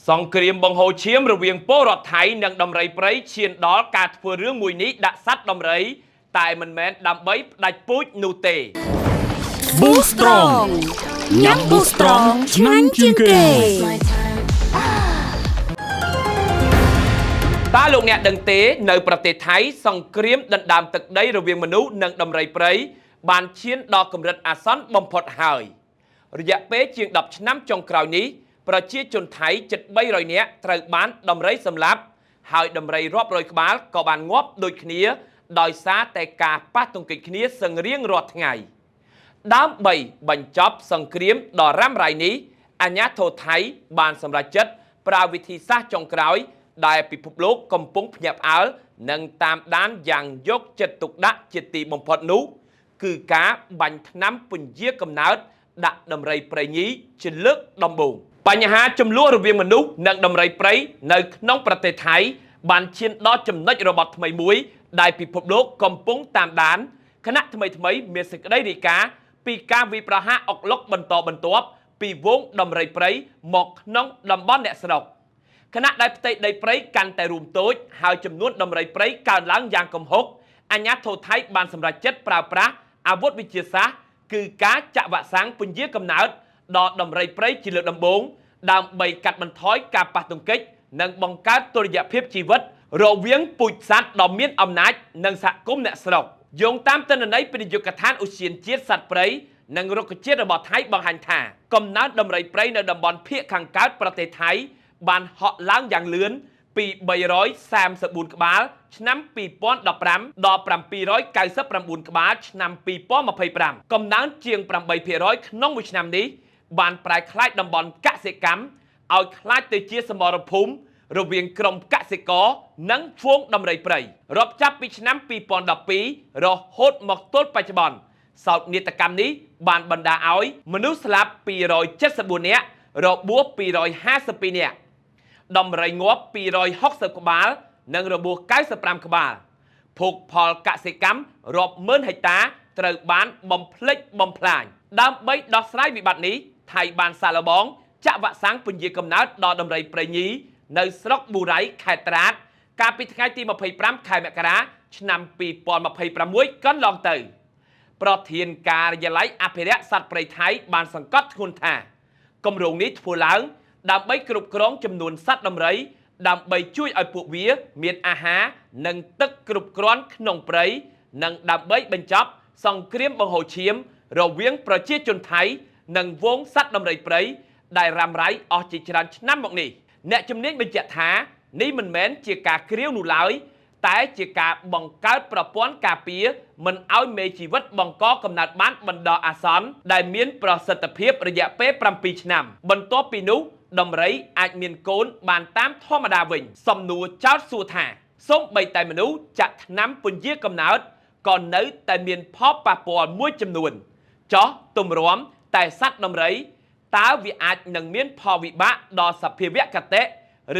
សង្គ្រាមបង្ហូរឈាមរវាងពលរដ្ឋថៃនិងដំរីព្រៃឈានដល់ការធ្វើរឿងមួយនេះដាក់សត្វដំរីតែមិនមែនដើម្បីផ្ដាច់ពូជនោះទេ Boost Strong ញ៉ាំ Boost Strong ឆ្ងាញ់ជាងគេ តើលោកអ្នកដឹងទេនៅប្រទេសថៃសង្គ្រាមដណ្ដើមទឹកដីរវាងមនុស្សនិងដំរីព្រៃបានឈានដល់កម្រិតអាសន្នបំផុតហើយរយៈពេលជាង10ឆ្នាំចុងក្រោយនេះប្រជាជនថៃជិត300នាក់ត្រូវបានដំរីសម្លាប់ហើយដំរីរាប់រយក្បាលក៏បានងាប់ដូចគ្នាដោយសារតែការប៉ះទង្គិចគ្នាសឹងរៀងរាល់ថ្ងៃដើម្បីបញ្ចប់សង្គ្រាមដ៏រ៉ាំរ៉ៃនេះអាញាធរថៃបានសម្រេចចិត្តប្រើវិធីសាស្ត្រចុងក្រោយដែលពិភពលោកកំពុងភ្ញាក់ផ្អើលនិងតាមដានយ៉ាងយកចិត្តទុកដាក់ជាទីបំផុតនោះគឺការបាញ់ថ្នាំពន្យាកំណើតដាក់ដំរីព្រៃញីជាលើកដំបូងបញ្ហាចំនួនរវាងមនុស្សនិងដំរីព្រៃនៅក្នុងប្រទេសថៃបានឈានដល់ចំណុចរបត់ថ្មីមួយដែលពិភពលោកកំពុងតាមដានគណៈថ្មីមានសេចក្តីរាយការណ៍ពីការវាយប្រហារអុកឡុកបន្តបន្ទាប់ពីវងដំរីព្រៃមកក្នុងតំបន់អ្នកស្រុកខណៈដែលផ្ទៃដីព្រៃកាន់តែរួមតូចហើយចំនួនដំរីព្រៃកើនឡើងយ៉ាងគំហុកអាជ្ញាធរថៃបានសម្រេចចិត្តប្រើប្រាស់អាវុធវិទ្យាសាស្ត្រគឺការចាក់វ៉ាក់សាំងពន្យាកំណើតដល់ដំរីព្រៃជាលើកដំបូងដើម្បីកាត់បន្ថយការប៉ះទង្គិចនិងបង្កើតតុល្យភាពជីវិតរវាងពូជសត្វដ៏មានអំណាចនិងសហគមន៍អ្នកស្រុកយោងតាមទិន្នន័យពីនាយកដ្ឋានឧទ្យានជាតិសត្វព្រៃនិងរុក្ខជាតិរបស់ថៃបង្ហាញថាកំណើនដំរីព្រៃនៅតំបន់ភាគខាងកើតប្រទេសថៃបានហក់ឡើងយ៉ាងលឿនពី334ក្បាលឆ្នាំ2015ដល់799ក្បាលឆ្នាំ2025កំណើនជាង 8% ក្នុងមួយឆ្នាំនេះបានប្រែក្លាយតំបន់កសិកម្មឲ្យក្លាយទៅជាសមរភូមិរវាងក្រុមកសិករនិងហ្វូងដំរីព្រៃរាប់ចាប់ពីឆ្នាំ2012រហូតមកទល់បច្ចុប្បន្នសោកនាដកម្មនេះបានបណ្ដាឲ្យមនុស្សស្លាប់274នាក់របួស252នាក់ដំរីងាប់260ក្បាលនិងរបួស95ក្បាលភោគផលកសិកម្មរាប់ម៉ឺនហិកតាត្រូវបានបំផ្លិចបំផ្លាញដើម្បីដោះស្រាយវិបត្តិនេះថៃបានសាកល្បងចាក់វ៉ាក់សាំងពន្យាកំណើតដល់ដំរីព្រៃញីនៅស្រុកប៊ូរ៉ៃខេត្តត្រាតកាលពីថ្ងៃទី25ខែមករាឆ្នាំ2026កន្លងទៅប្រធានការិយាល័យអភិរក្សសត្វព្រៃថៃបានសង្កត់ធ្ងន់ថាគម្រោងនេះធ្វើឡើងដើម្បីគ្រប់គ្រងចំនួនសត្វដំរីដើម្បីជួយឲ្យពួកវាមានអាហារនិងទឹកគ្រប់គ្រាន់ក្នុងព្រៃនិងដើម្បីបញ្ចប់សង្គ្រាមបង្ហូរឈាមរវាងប្រជាជនថៃនិងហ្វូងសត្វដំរីព្រៃដែលរ៉ាំរ៉ៃអស់ជាច្រើនឆ្នាំមកនេះអ្នកជំនាញបញ្ជាក់ថានេះមិនមែនជាការគ្រាវនោះឡើយតែជាការបង្កើតប្រព័ន្ធការពារមិនឲ្យមេជីវិតបង្កកំណើតបានបណ្ដោះអាសន្នដែលមានប្រសិទ្ធភាពរយៈពេល7ឆ្នាំបន្ទាប់ពីនោះដំរីអាចមានកូនបានតាមធម្មតាវិញសំណួរចោទសួរថាសូម្បីតែមនុស្សចាក់ថ្នាំពន្យាកំណើតក៏នៅតែមានផលប៉ះពាល់មួយចំនួនចោះទម្រាំតែសត្វដំរីតើវាអាចនឹងមានផលវិបាកដល់សភាវគតិ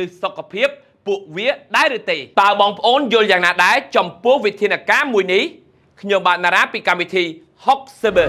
ឬសុខភាពពួកវាដែរឬទេតើបងប្អូនយល់យ៉ាងណាដែរចំពោះវិធានការមួយនេះខ្ញុំបាទណារ៉ាពីកម្មវិធី Hoxaber